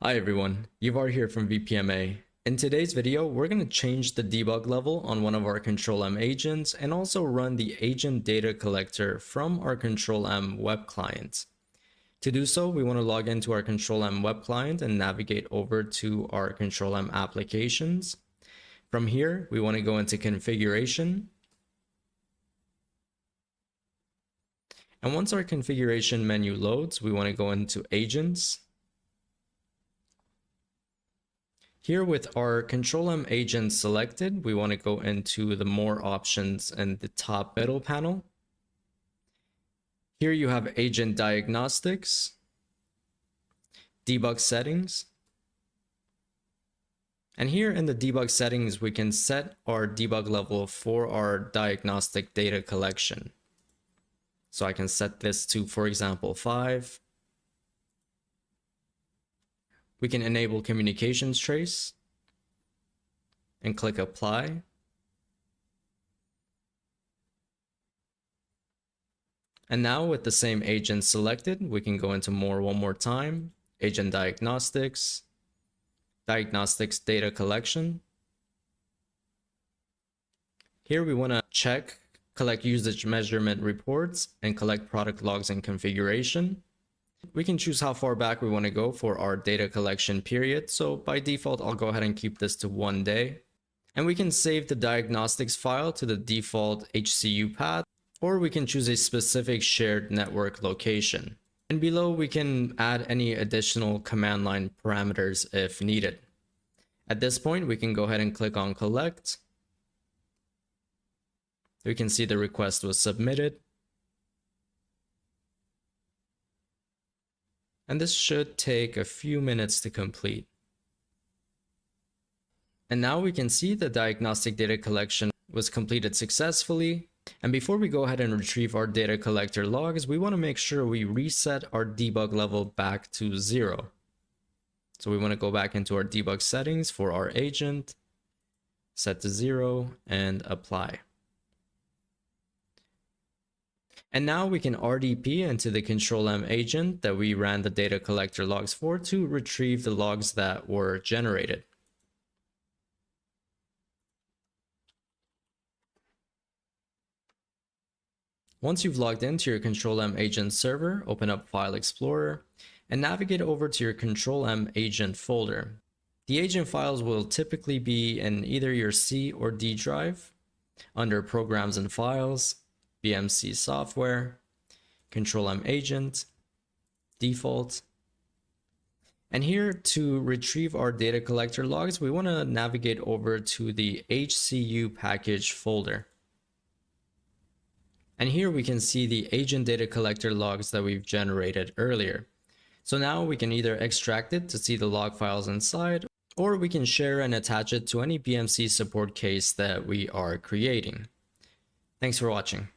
Hi everyone, Yuvar here from VPMA. In today's video, we're going to change the debug level on one of our Control-M agents and also run the agent data collector from our Control-M web client. To do so, we want to log into our Control-M web client and navigate over to our Control-M applications. From here, we want to go into configuration. And once our configuration menu loads, we want to go into agents. Here with our Control-M agent selected, we want to go into the more options in the top middle panel. Here you have agent diagnostics, debug settings. And here in the debug settings, we can set our debug level for our diagnostic data collection. So I can set this to, for example, 5. We can enable communications trace and click apply. And now with the same agent selected, we can go into more one more time, agent diagnostics, diagnostics data collection. Here we want to check collect usage measurement reports and collect product logs and configuration. We can choose how far back we want to go for our data collection period. So by default, I'll go ahead and keep this to 1 day. And we can save the diagnostics file to the default HCU path, or we can choose a specific shared network location. And below, we can add any additional command line parameters if needed. At this point, we can go ahead and click on collect. We can see the request was submitted. And this should take a few minutes to complete. And now we can see the diagnostic data collection was completed successfully. And before we go ahead and retrieve our data collector logs, we want to make sure we reset our debug level back to 0. So we want to go back into our debug settings for our agent, set to 0, and apply. And now we can RDP into the Control-M agent that we ran the data collector logs for to retrieve the logs that were generated. Once you've logged into your Control-M agent server, open up File Explorer and navigate over to your Control-M agent folder. The agent files will typically be in either your C or D drive under Programs and Files, BMC software, Control-M agent, default. And here to retrieve our data collector logs, we want to navigate over to the HCU package folder. And here we can see the agent data collector logs that we've generated earlier. So now we can either extract it to see the log files inside, or we can share and attach it to any BMC support case that we are creating. Thanks for watching.